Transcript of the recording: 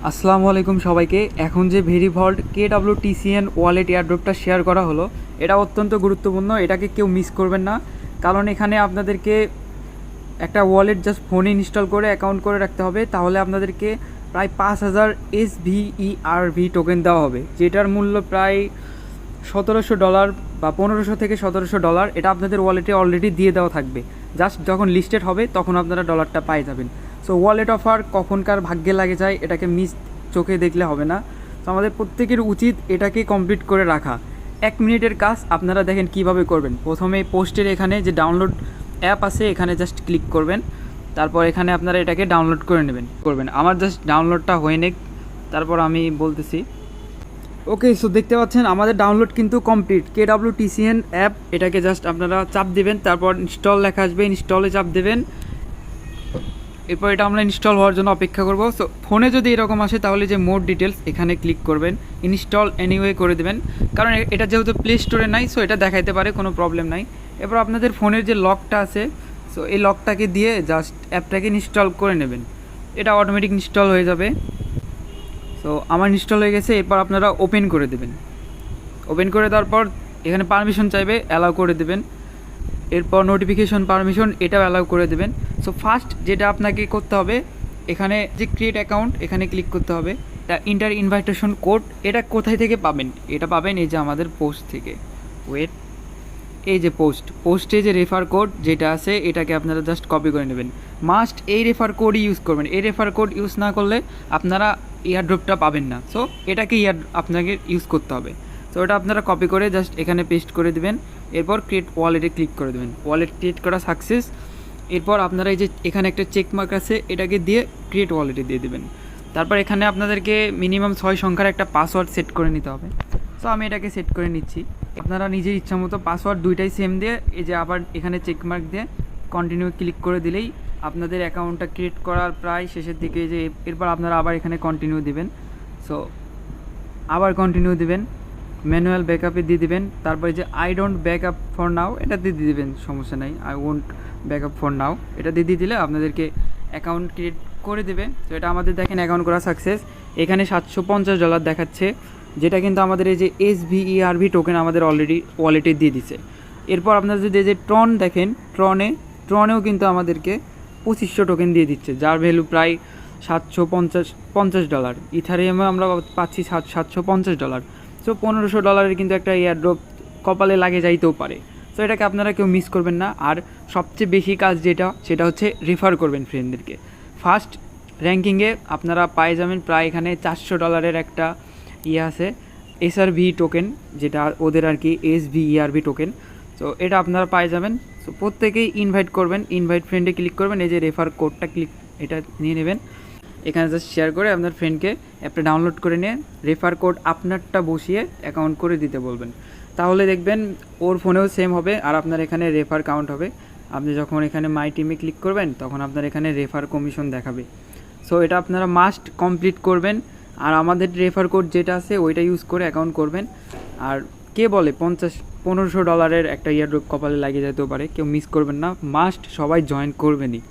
আসসালামু আলাইকুম সবাইকে। এখন যে ভেরিভল্ট KWTCN ওয়ালেট এয়ারড্রপটা শেয়ার করা হলো, এটা অত্যন্ত গুরুত্বপূর্ণ। এটাকে কেউ মিস করবেন না, কারণ এখানে আপনাদেরকে একটা ওয়ালেট জাস্ট ফোনে ইনস্টল করে অ্যাকাউন্ট করে রাখতে হবে। তাহলে আপনাদেরকে প্রায় 5000 SVERV টোকেন দেওয়া হবে, যেটার মূল্য প্রায় $1700 বা $1500 থেকে $1700। এটা আপনাদের ওয়ালেটে অলরেডি দিয়ে দেওয়া থাকবে। জাস্ট যখন লিস্টেড হবে তখন আপনারা ডলারটা পাই যাবেন। সো ওয়ালেট অফার কখনকার ভাগ্যে লাগে যায়, এটাকে মিস চোখে দেখলে হবে না। তো আমাদের প্রত্যেকের উচিত এটাকে কমপ্লিট করে রাখা। 1 মিনিটের কাজ আপনারা দেখেন কিভাবে করবেন। প্রথমে পোস্টের এখানে যে ডাউনলোড অ্যাপ আছে এখানে জাস্ট ক্লিক করবেন, তারপর এখানে আপনারা এটাকে ডাউনলোড করে নেবেন করবেন। আমার জাস্ট ডাউনলোডটা হয়ে নেক, তারপর আমি বলতেছি। ওকে, সো দেখতে পাচ্ছেন আমাদের ডাউনলোড কিন্তু কমপ্লিট। KWTCN অ্যাপ, এটাকে জাস্ট আপনারা চাপ দিবেন, তারপর ইনস্টল লেখা আসবে, ইনস্টলে চাপ দেবেন। এরপর এটা আমরা ইনস্টল হওয়ার জন্য অপেক্ষা করব। সো ফোনে যদি এরকম আসে তাহলে যে মোর ডিটেলস এখানে ক্লিক করবেন, ইনস্টল এনিওয়ে করে দেবেন, কারণ এটা যেহেতু প্লে স্টোরে নাই, সো এটা দেখাইতে পারে, কোনো প্রবলেম নাই। এরপর আপনাদের ফোনের যে লকটা আছে, সো এই লকটাকে দিয়ে জাস্ট অ্যাপটাকে ইনস্টল করে নেবেন। এটা অটোমেটিক ইনস্টল হয়ে যাবে। তো আমার ইনস্টল হয়ে গেছে। এরপর আপনারা ওপেন করে দেবেন। ওপেন করে দেওয়ার পর এখানে পারমিশন চাইবে, অ্যালাউ করে দেবেন। এরপর নোটিফিকেশন পারমিশন, এটাও অ্যালাউ করে দেবেন। সো ফার্স্ট যেটা আপনাকে করতে হবে, এখানে যে ক্রিয়েট অ্যাকাউন্ট এখানে ক্লিক করতে হবে। এটা ইন্টার ইনভাইটেশন কোড, এটা কোথায় থেকে পাবেন? এটা পাবেন এই যে আমাদের পোস্ট থেকে। ওয়েট, এই যে পোস্টে যে রেফার কোড যেটা আছে এটাকে আপনারা জাস্ট কপি করে নেবেন। মাস্ট এই রেফার কোডই ইউজ করবেন। এই রেফার কোড ইউজ না করলে আপনারা এয়ারড্রপটা পাবেন না। সো এটাকে আপনাকে ইউজ করতে হবে। তো এটা আপনারা কপি করে জাস্ট এখানে পেস্ট করে দেবেন। এরপর ক্রিয়েট ওয়ালেটে ক্লিক করে দেবেন। ওয়ালেট ক্রিয়েট করা সাকসেস। এরপর আপনারা এই যে এখানে একটা চেকমার্ক আছে, এটাকে দিয়ে ক্রিয়েট ওয়ালেটে দিয়ে দেবেন। তারপর এখানে আপনাদেরকে মিনিমাম 6 সংখ্যার একটা পাসওয়ার্ড সেট করে নিতে হবে। সো আমি এটাকে সেট করে নিচ্ছি। আপনারা নিজের ইচ্ছা মতো পাসওয়ার্ড দুইটাই সেম দিয়ে, এই যে আবার এখানে চেকমার্ক দিয়ে কন্টিনিউ ক্লিক করে দিলেই আপনাদের অ্যাকাউন্টটা ক্রিয়েট করার প্রায় শেষের দিকে। যে এরপর আপনারা আবার এখানে কন্টিনিউ দিবেন। সো আবার কন্টিনিউ দিবেন, ম্যানুয়াল ব্যাকআপে দিয়ে দিবেন। তারপরে যে I don't backup for now এটা দিয়ে দিবেন, সমস্যা নেই। I won't backup for now এটা দিয়ে দিলে আপনাদেরকে অ্যাকাউন্ট ক্রিয়েট করে দেবে। তো এটা আমাদের দেখেন অ্যাকাউন্ট করা সাকসেস। এখানে $750 দেখাচ্ছে, যেটা কিন্তু আমাদের এই যে SVERV টোকেন আমাদের অলরেডি ওয়ালেটে দিয়ে দিচ্ছে। এরপর আপনারা যদি এই যে ট্রন দেখেন, ট্রনেও কিন্তু আমাদেরকে 2500 টোকেন দিয়ে দিচ্ছে, যার ভ্যালু প্রায় $750। ইথারিয়ামে আমরা পাচ্ছি $750। সো $1500 কিন্তু একটা এয়ারড্রপ কপালে লাগে যাইতেও পারে। সো এটাকে আপনারা কেউ মিস করবেন না। আর সবচেয়ে বেশি কাজ সেটা হচ্ছে রেফার করবেন ফ্রেন্ডদেরকে। ফার্স্ট র্যাঙ্কিংয়ে আপনারা পায়ে যাবেন প্রায় এখানে $400 একটা আছে SRV টোকেন, যেটা ওদের আর কি SVERV টোকেন। সো এটা আপনারা পায়ে যাবেন। সো প্রত্যেকেই ইনভাইট করবেন, ইনভাইট ফ্রেন্ডে ক্লিক করবেন, এই যে রেফার কোডটা এটা নিয়ে নেবেন। এখানে জাস্ট শেয়ার করে আপনার ফ্রেন্ডকে অ্যাপটা ডাউনলোড করে নিয়ে রেফার কোড আপনারটা বসিয়ে অ্যাকাউন্ট করে দিতে বলবেন। তাহলে দেখবেন ওর ফোনেও সেম হবে আর আপনার এখানে রেফার কাউন্ট হবে। আপনি যখন এখানে মাই টিমে ক্লিক করবেন তখন আপনার এখানে রেফার কমিশন দেখাবে। সো এটা আপনারা মাস্ট কমপ্লিট করবেন। আর আমাদের রেফার কোড যেটা আছে ওইটা ইউজ করে অ্যাকাউন্ট করবেন। আর কে বলে $1500 একটা ইয়ারড্রপ কপালে লাগিয়ে যেতেও পারে, কেউ মিস করবেন না, মাস্ট সবাই জয়েন করবেনই।